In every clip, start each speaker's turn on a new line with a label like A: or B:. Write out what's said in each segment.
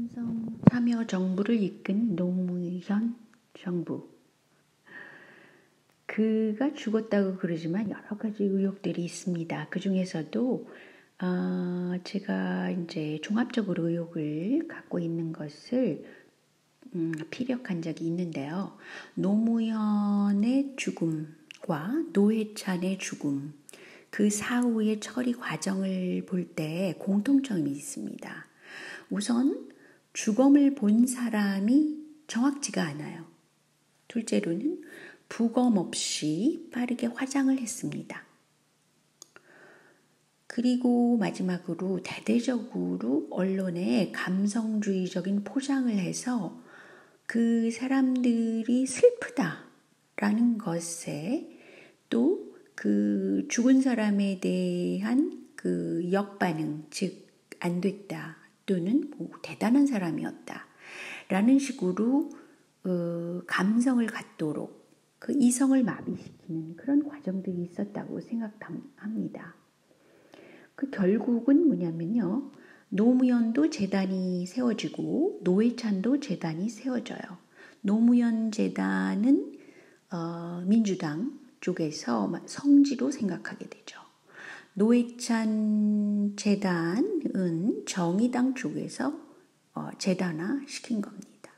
A: 삼성 참여정부를 이끈 노무현 정부. 그가 죽었다고 그러지만 여러 가지 의혹들이 있습니다. 그 중에서도 제가 이제 종합적으로 의혹을 갖고 있는 것을 피력한 적이 있는데요. 노무현의 죽음과 노회찬의 죽음, 그 사후의 처리 과정을 볼 때 공통점이 있습니다. 우선 주검을 본 사람이 정확지가 않아요. 둘째로는 부검 없이 빠르게 화장을 했습니다. 그리고 마지막으로 대대적으로 언론에 감성주의적인 포장을 해서 그 사람들이 슬프다라는 것에 또 그 죽은 사람에 대한 그 역반응, 즉 안 됐다 또는 대단한 사람이었다 라는 식으로 감성을 갖도록 그 이성을 마비시키는 그런 과정들이 있었다고 생각합니다. 그 결국은 뭐냐면요. 노무현도 재단이 세워지고 노회찬도 재단이 세워져요. 노무현 재단은 민주당 쪽에서 성지로 생각하게 되죠. 노회찬 재단은 정의당 쪽에서 재단화시킨 겁니다.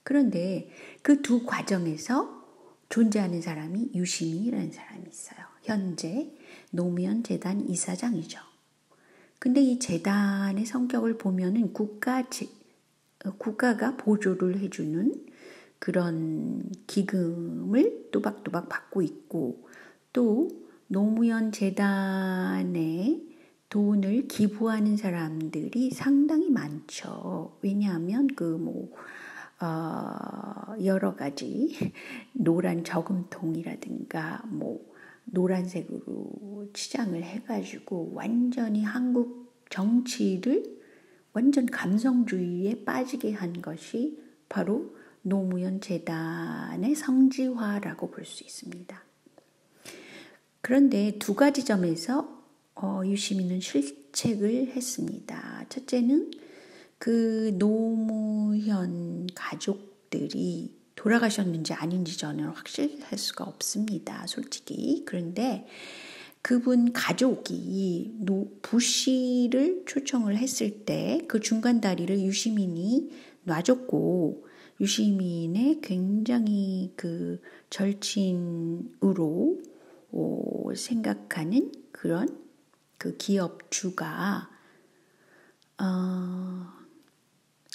A: 그런데 그 두 과정에서 존재하는 사람이 유시민이라는 사람이 있어요. 현재 노무현 재단 이사장이죠. 근데 이 재단의 성격을 보면은 국가가 보조를 해주는 그런 기금을 또박또박 받고 있고 또 노무현 재단에 돈을 기부하는 사람들이 상당히 많죠. 왜냐하면 여러 가지 노란 저금통이라든가 노란색으로 치장을 해가지고 완전히 한국 정치를 완전 감성주의에 빠지게 한 것이 바로 노무현 재단의 성지화라고 볼 수 있습니다. 그런데 두 가지 점에서 유시민은 실책을 했습니다. 첫째는 그 노무현 가족들이 돌아가셨는지 아닌지 저는 확실할 수가 없습니다. 솔직히. 그런데 그분 가족이 부시를 초청을 했을 때 그 중간 다리를 유시민이 놔줬고 유시민의 굉장히 그 절친으로 생각하는 그런 그 기업주가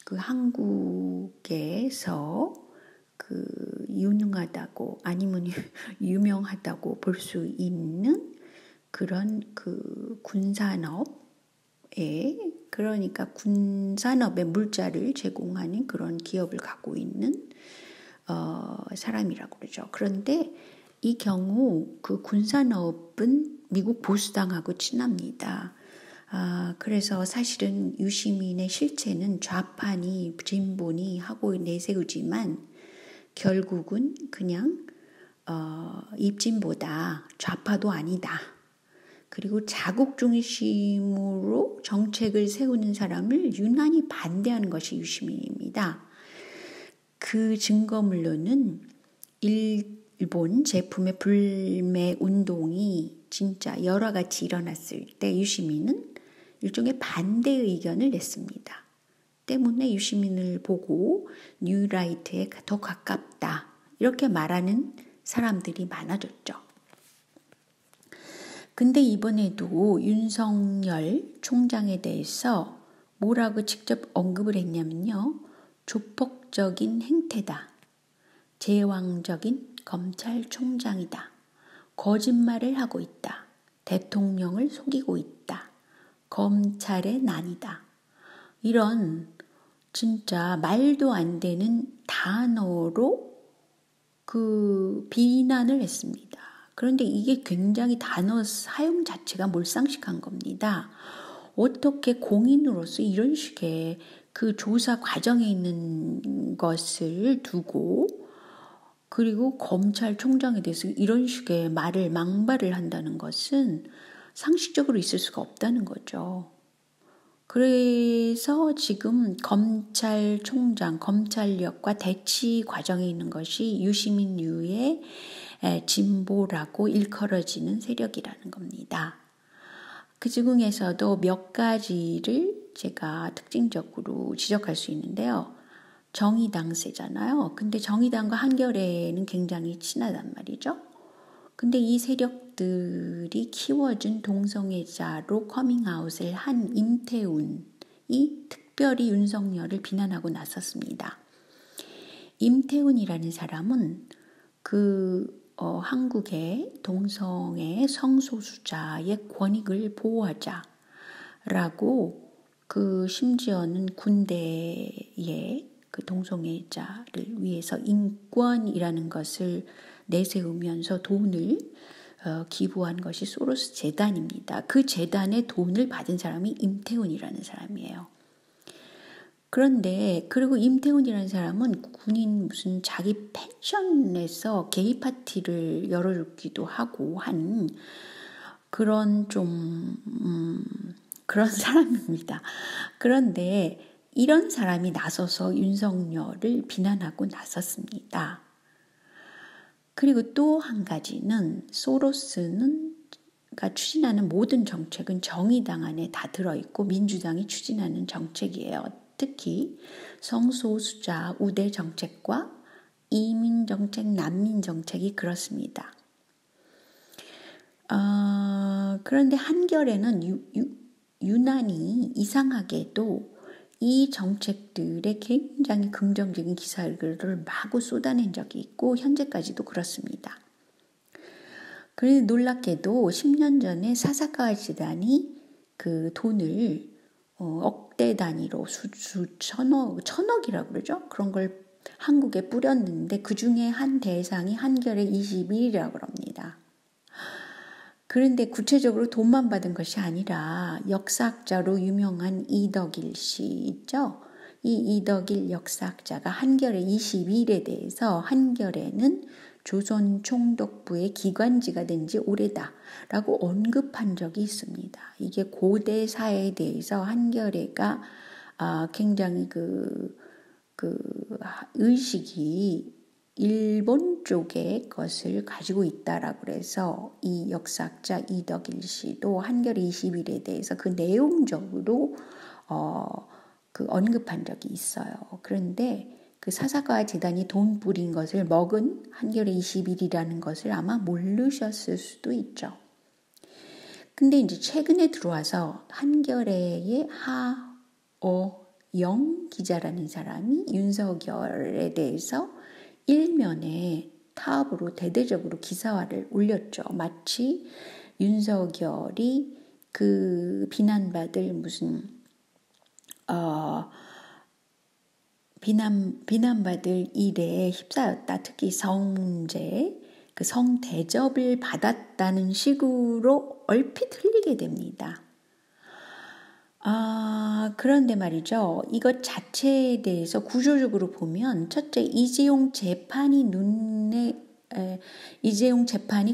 A: 그 한국에서 그 유능하다고 아니면 유명하다고 볼 수 있는 그런 그 그러니까 군산업의 물자를 제공하는 그런 기업을 갖고 있는 사람이라고 그러죠. 그런데 이 경우 그 군산업은 미국 보수당하고 친합니다. 그래서 사실은 유시민의 실체는 좌파니 진보니 하고 내세우지만 결국은 그냥 입진보다 좌파도 아니다. 그리고 자국 중심으로 정책을 세우는 사람을 유난히 반대하는 것이 유시민입니다. 그 증거물로는 일본 제품의 불매 운동이 진짜 여러 가지 일어났을 때 유시민은 일종의 반대 의견을 냈습니다. 때문에 유시민을 보고 뉴라이트에 더 가깝다 이렇게 말하는 사람들이 많아졌죠. 근데 이번에도 윤석열 총장에 대해서 뭐라고 직접 언급을 했냐면요. 조폭적인 행태다. 제왕적인 검찰총장이다. 거짓말을 하고 있다. 대통령을 속이고 있다. 검찰의 난이다. 이런 진짜 말도 안 되는 단어로 그 비난을 했습니다. 그런데 이게 굉장히 단어 사용 자체가 몰상식한 겁니다. 어떻게 공인으로서 이런 식의 그 조사 과정에 있는 것을 두고 그리고 검찰총장에 대해서 이런 식의 막말을 한다는 것은 상식적으로 있을 수가 없다는 거죠. 그래서 지금 검찰총장, 검찰력과 대치 과정에 있는 것이 유시민류의 진보라고 일컬어지는 세력이라는 겁니다. 그 중에서도 몇 가지를 제가 특징적으로 지적할 수 있는데요. 정의당세잖아요. 근데 정의당과 한겨레는 굉장히 친하단 말이죠. 근데 이 세력들이 키워준 동성애자로 커밍아웃을 한 임태훈이 특별히 윤석열을 비난하고 나섰습니다. 임태훈이라는 사람은 한국의 동성애 성소수자의 권익을 보호하자라고 심지어는 군대에 그 동성애자를 위해서 인권이라는 것을 내세우면서 돈을 기부한 것이 소로스 재단입니다. 그 재단의 돈을 받은 사람이 임태훈이라는 사람이에요. 그런데 그리고 임태훈이라는 사람은 군인 무슨 자기 펜션에서 게이 파티를 열어주기도 하고 한 그런 그런 사람입니다. 그런데 이런 사람이 나서서 윤석열을 비난하고 나섰습니다. 그리고 또 한 가지는 소로스가 추진하는 모든 정책은 정의당 안에 다 들어있고 민주당이 추진하는 정책이에요. 특히 성소수자 우대 정책과 이민 정책, 난민 정책이 그렇습니다. 그런데 한겨레는 유난히 이상하게도 이 정책들에 굉장히 긍정적인 기사를 마구 쏟아낸 적이 있고 현재까지도 그렇습니다. 그런데 놀랍게도 10년 전에 사사카 재단이 그 돈을 억대 단위로 천억이라고 그러죠. 그런 걸 한국에 뿌렸는데 그 중에 한 대상이 한겨레 21이라고 합니다. 그런데 구체적으로 돈만 받은 것이 아니라 역사학자로 유명한 이덕일 씨 있죠? 이 이덕일 역사학자가 한겨레 21에 대해서 한겨레는 조선 총독부의 기관지가 된 지 오래다라고 언급한 적이 있습니다. 이게 고대 사회에 대해서 한겨레가 굉장히 의식이 일본 쪽의 것을 가지고 있다라고 그래서 이 역사학자 이덕일 씨도 한겨레 21에 대해서 그 내용적으로 언급한 적이 있어요. 그런데 그 사사카 재단이 돈 뿌린 것을 먹은 한겨레 21이라는 것을 아마 모르셨을 수도 있죠. 근데 이제 최근에 들어와서 한겨레의 하어영 기자라는 사람이 윤석열에 대해서 일면에 타업으로 대대적으로 기사화를 올렸죠. 마치 윤석열이 그 비난받을 비난받을 일에 휩싸였다. 특히 성문제, 그 성대접을 받았다는 식으로 얼핏 흘리게 됩니다. 그런데 말이죠. 이것 자체에 대해서 구조적으로 보면 첫째 이재용 재판이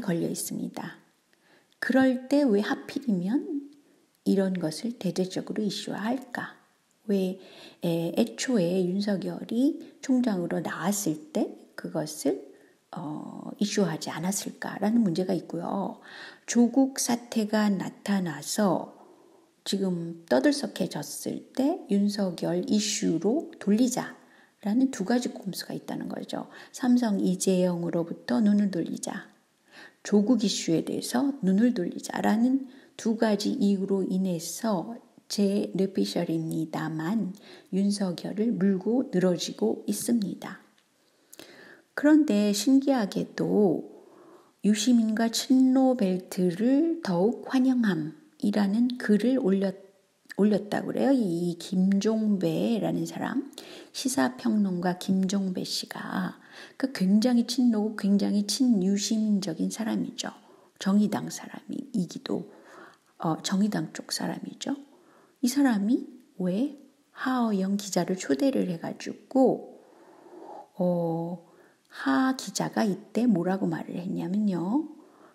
A: 걸려 있습니다. 그럴 때 왜 하필이면 이런 것을 대대적으로 이슈화할까? 왜 애초에 윤석열이 총장으로 나왔을 때 그것을 이슈화하지 않았을까라는 문제가 있고요. 조국 사태가 나타나서 지금 떠들썩해졌을 때 윤석열 이슈로 돌리자라는 두 가지 꼼수가 있다는 거죠. 삼성 이재용으로부터 눈을 돌리자, 조국 이슈에 대해서 눈을 돌리자라는 두 가지 이유로 인해서 제 뇌피셜입니다만 윤석열을 물고 늘어지고 있습니다. 그런데 신기하게도 유시민과 친노벨트를 더욱 환영함이라는 글을 올렸다고 그래요. 이 김종배라는 사람, 시사평론가 김종배 씨가 굉장히 친노고 굉장히 친유시민적인 사람이죠. 정의당 사람이기도 정의당 쪽 사람이죠. 이 사람이 왜 하어영 기자를 초대를 해가지고 하 기자가 이때 뭐라고 말을 했냐면요.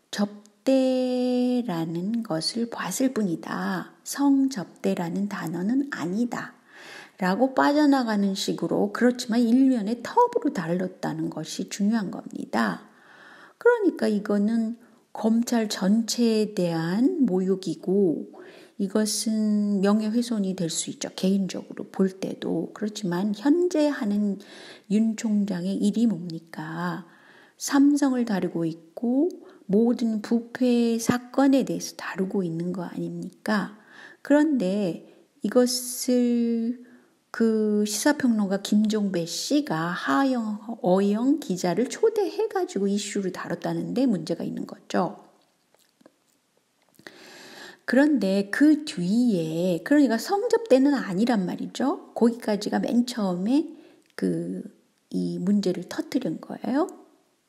A: 접대라는 것을 봤을 뿐이다. 성접대라는 단어는 아니다 라고 빠져나가는 식으로, 그렇지만 일면의 텁으로 다뤘다는 것이 중요한 겁니다. 그러니까 이거는 검찰 전체에 대한 모욕이고, 이것은 명예훼손이 될 수 있죠. 개인적으로 볼 때도. 그렇지만 현재 하는 윤 총장의 일이 뭡니까? 삼성을 다루고 있고 모든 부패 사건에 대해서 다루고 있는 거 아닙니까? 그런데 이것을 그 시사평론가 김종배 씨가 하영, 어영 기자를 초대해가지고 이슈를 다뤘다는데 문제가 있는 거죠. 그런데 그 뒤에, 그러니까 성접대는 아니란 말이죠. 거기까지가 맨 처음에 이 문제를 터뜨린 거예요.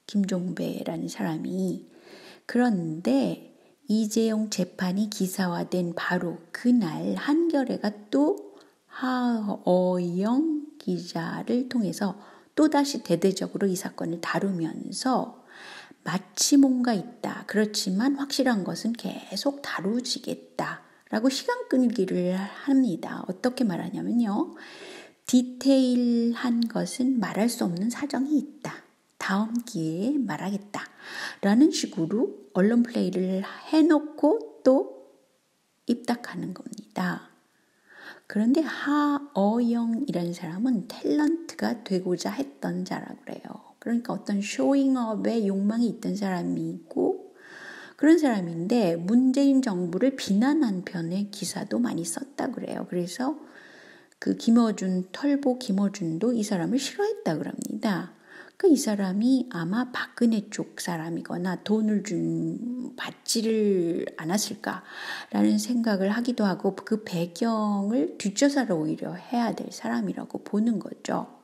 A: 김종배라는 사람이. 그런데 이재용 재판이 기사화된 바로 그날 한겨레가 또 하어영 기자를 통해서 또다시 대대적으로 이 사건을 다루면서 마치 뭔가 있다. 그렇지만 확실한 것은 계속 다루지겠다. 라고 시간 끌기를 합니다. 어떻게 말하냐면요. 디테일한 것은 말할 수 없는 사정이 있다. 다음 기회에 말하겠다. 라는 식으로 언론 플레이를 해놓고 또 입닥하는 겁니다. 그런데 하어영이라는 사람은 탤런트가 되고자 했던 자라고 그래요. 그러니까 어떤 쇼잉업에 욕망이 있던 사람이고 그런 사람인데 문재인 정부를 비난한 편의 기사도 많이 썼다 그래요. 그래서 그 김어준, 털보 김어준도 이 사람을 싫어했다 그럽니다. 이 사람이 아마 박근혜 쪽 사람이거나 돈을 받지를 않았을까라는 생각을 하기도 하고 그 배경을 뒷조사를 오히려 해야 될 사람이라고 보는 거죠.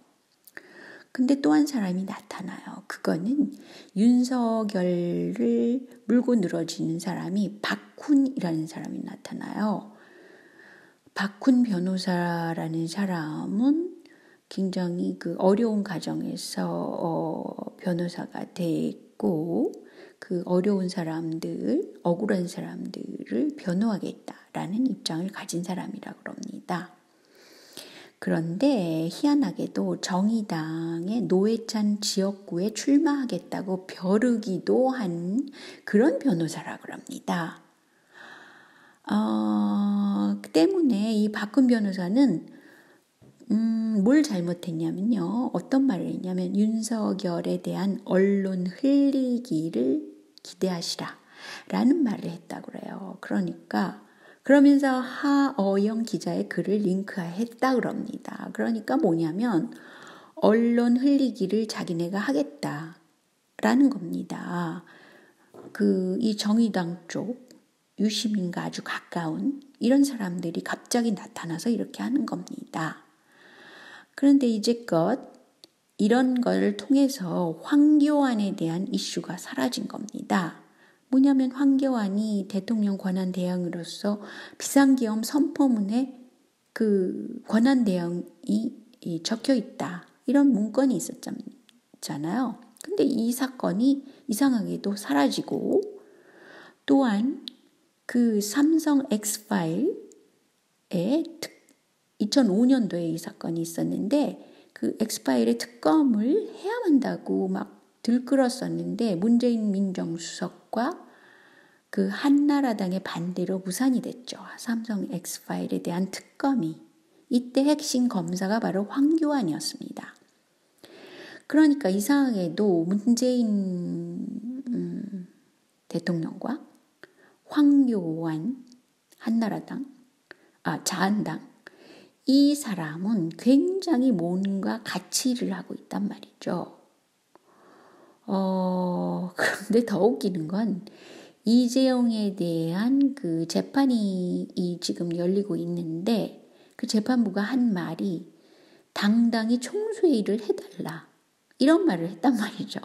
A: 근데 또 한 사람이 나타나요. 그거는 윤석열을 물고 늘어지는 사람이 박훈이라는 사람이 나타나요. 박훈 변호사라는 사람은 굉장히 그 어려운 가정에서 변호사가 됐고 그 어려운 사람들, 억울한 사람들을 변호하겠다라는 입장을 가진 사람이라고 합니다. 그런데 희한하게도 정의당의 노회찬 지역구에 출마하겠다고 벼르기도 한 그런 변호사라고 합니다. 때문에 이 박훈 변호사는 뭘 잘못했냐면요. 어떤 말을 했냐면 윤석열에 대한 언론 흘리기를 기대하시라 라는 말을 했다고 그래요. 그러면서 하어영 기자의 글을 링크했다 그럽니다. 그러니까 뭐냐면 언론 흘리기를 자기네가 하겠다라는 겁니다. 이 정의당 쪽 유시민과 아주 가까운 이런 사람들이 갑자기 나타나서 이렇게 하는 겁니다. 그런데 이제껏 이런 걸 통해서 황교안에 대한 이슈가 사라진 겁니다. 뭐냐면 황교안이 대통령 권한대행으로서 비상계엄 선포문에 그 권한대행이 적혀 있다. 이런 문건이 있었잖아요. 근데 이 사건이 이상하게도 사라지고 또한 그 삼성 X파일에 2005년도에 이 사건이 있었는데 그 X파일의 특검을 해야 한다고 막 들끓었었는데 문재인 민정수석과 그 한나라당의 반대로 무산이 됐죠. 삼성 X파일에 대한 특검이. 이때 핵심 검사가 바로 황교안이었습니다. 그러니까 이상하게도 문재인 대통령과 황교안 한나라당, 자한당 이 사람은 굉장히 뭔가 같이 일을 하고 있단 말이죠. 그런데 더 웃기는 건 이재용에 대한 그 재판이 지금 열리고 있는데 그 재판부가 한 말이 당당히 총수회의를 해달라 이런 말을 했단 말이죠.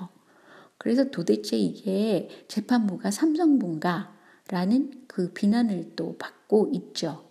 A: 그래서 도대체 이게 재판부가 삼성분가라는 그 비난을 또 받고 있죠.